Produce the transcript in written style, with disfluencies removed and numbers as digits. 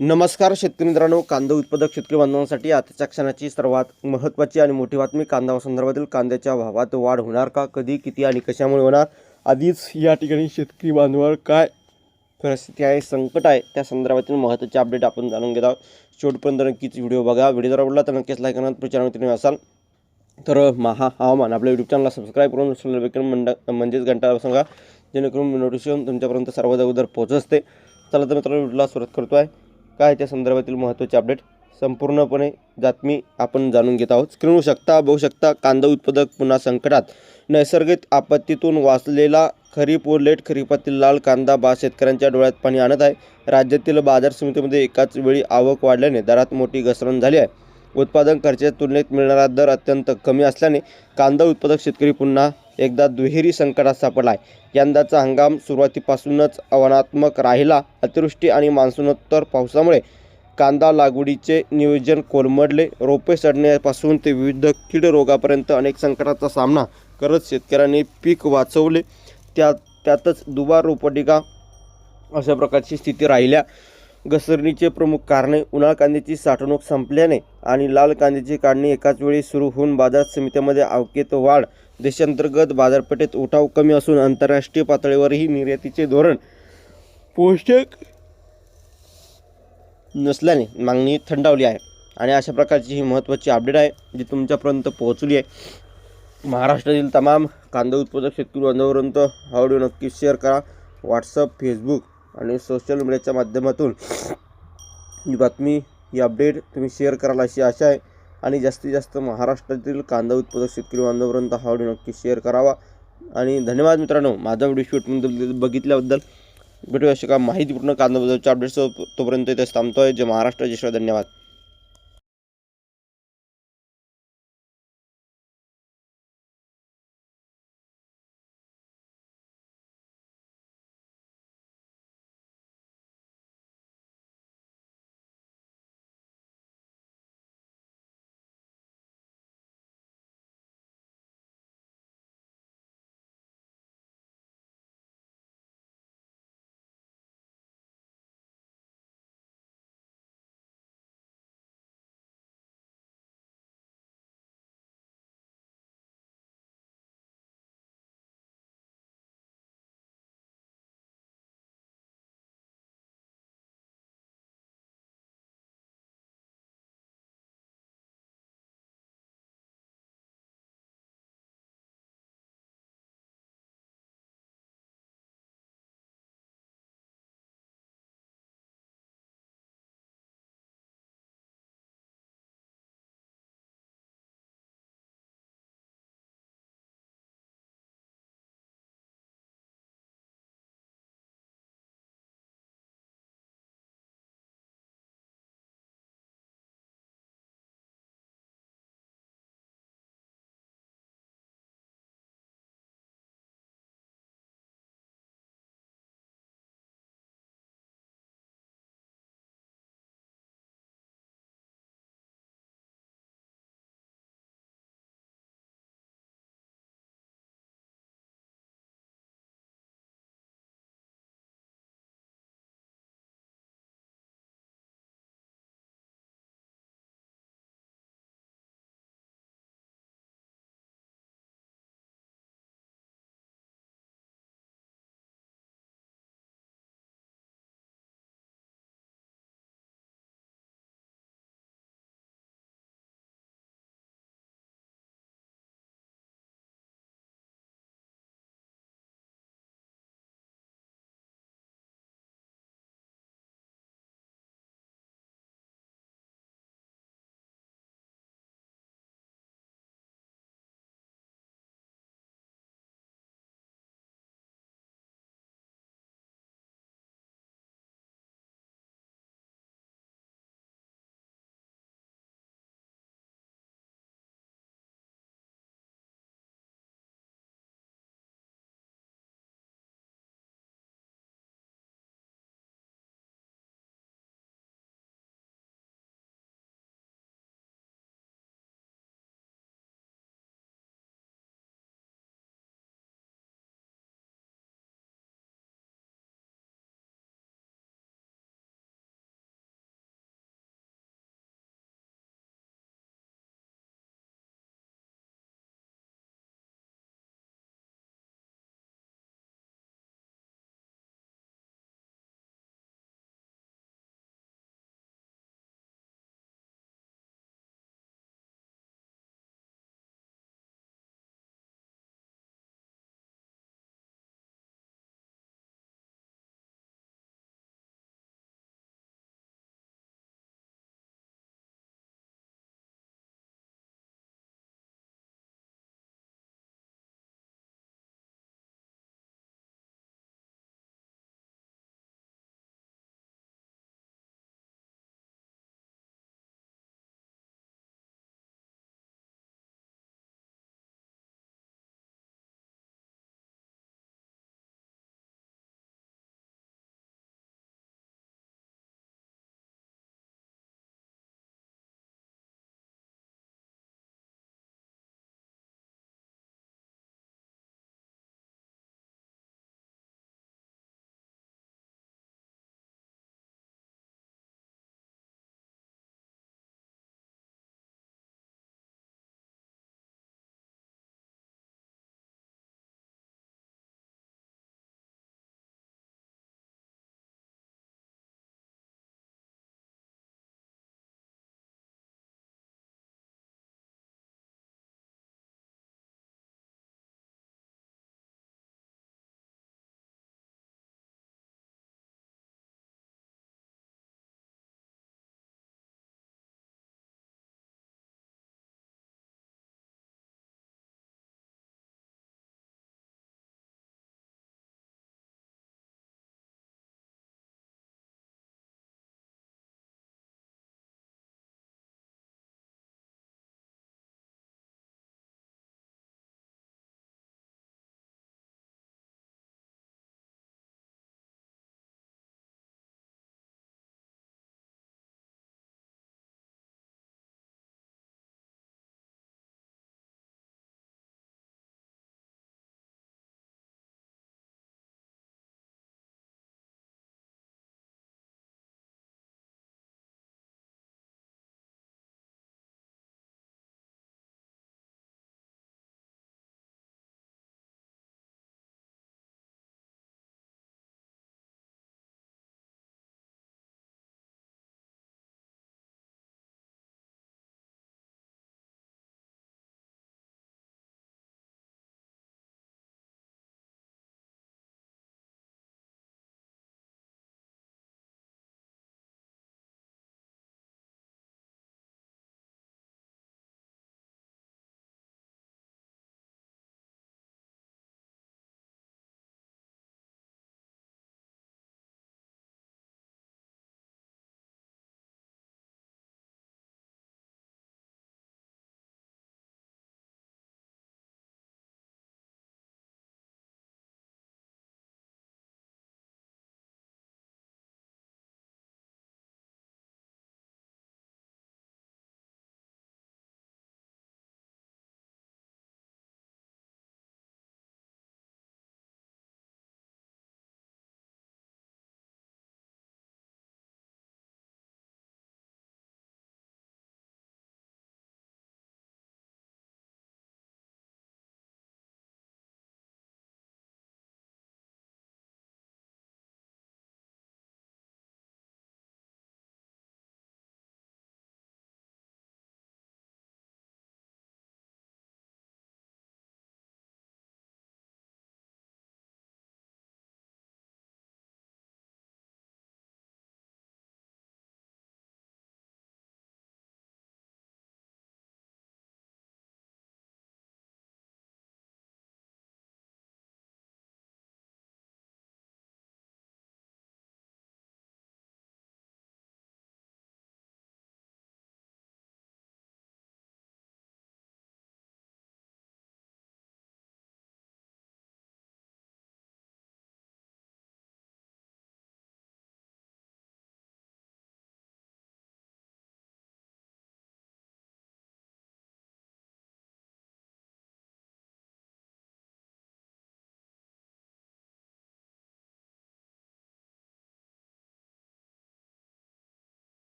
नमस्कार शेतकरी मित्रांनो, कांदा उत्पादक शेतकरी बांधवांसाठी आजच्या क्षणाची सर्वात महत्त्वाची आणि मोठी बातमी. कांदा संदर्भातील कांद्याच्या भावात वाढ होणार का, कधी, किती आणि कशामुळे होणार, आधीच या ठिकाणी शेतकरी बांधवांवर काय परिस्थिती आहे, संकट आहे, त्या संदर्भातील महत्त्वाचे अपडेट आपण जाणून घेत आहोत. शेवटपर्यंत नक्कीच व्हिडिओ बघा. व्हिडिओ जर आवडला तर नक्कीच लाईक करा. चॅनलवर तुम्ही असाल तर हवामान आपल्या यूट्यूब चॅनलला सबस्क्राईब करून म्हणजेच घंटा सांगा, जेणेकरून नोटिफिकेशन तुमच्यापर्यंत सर्वात अगोदर पोहोचत असते. चला तर मित्रांनो, व्हिडिओला सुरुवात करतो आहे. काय त्या संदर्भातील महत्त्वाचे अपडेट संपूर्णपणे जातमी आपण जाणून घेत आहोत. स्क्रीनवर बघू शकता, कांदा उत्पादक पुन्हा संकटात. नैसर्गिक आपत्तीतून वाचलेला खरीप व लेट खरीपातील लाल कांदा शेतकऱ्यांच्या डोळ्यात पाणी आणत आहे. राज्यातील बाजार समितीमध्ये एकाच वेळी आवक वाढल्याने दरात मोठी घसरण झाली आहे. उत्पादन खर्चाच्या तुलनेत मिळणारा दर अत्यंत कमी असल्याने कांदा उत्पादक शेतकरी पुन्हा एकदा दुहेरी संकटात सापडला आहे. यंदाचा हंगाम सुरुवातीपासूनच आव्हानात्मक राहिला. अतिवृष्टी आणि मान्सूनोत्तर पावसामुळे कांदा लागवडीचे नियोजन कोलमडले. रोपे सडण्यापासून ते विविध कीड रोगापर्यंत अनेक संकटाचा सामना करत शेतकऱ्यांनी पीक वाचवले. त्यातच दुबार रोपटिका अशा प्रकारची स्थिती राहिल्या. घसरणीचे प्रमुख कारणे उन्हाळ कांद्याची साठवणूक संपल्याने आणि लाल कांद्याची काढणी एकाच वेळी सुरू होऊन बाजार समित्यामध्ये आवकेत वाढ. देशांतर्गत बाजारपेठेत उठाव कमी असून आंतरराष्ट्रीय पातळीवरही निर्यातीचे धोरण पोषक नसल्याने मागणी थंडावली आहे. आणि अशा प्रकारची ही महत्त्वाची अपडेट आहे जी तुमच्यापर्यंत पोहोचली आहे. महाराष्ट्रातील तमाम कांदा उत्पादक शेतकरी बांधवांपर्यंत हा व्हिडिओ नक्की शेअर करा. व्हॉट्सअप, फेसबुक आणि सोशल मीडियाच्या माध्यमातून ही बातमी, ही अपडेट तुम्ही शेअर कराल अशी आशा आहे. आणि जास्तीत जास्त महाराष्ट्रातील कांदा उत्पादक शेतकरी बांधवांपर्यंत हा व्हिडिओ नक्की शेअर करावा. आणि धन्यवाद मित्रांनो, माझा व्हिडिओ शेवटपर्यंत बघितल्याबद्दल. भेटूया अशा का माहितीपूर्ण कांदा बद्दलच्या अपडेट्स. तोपर्यंत इथे थांबतोय. जय महाराष्ट्र, जय श्री. धन्यवाद.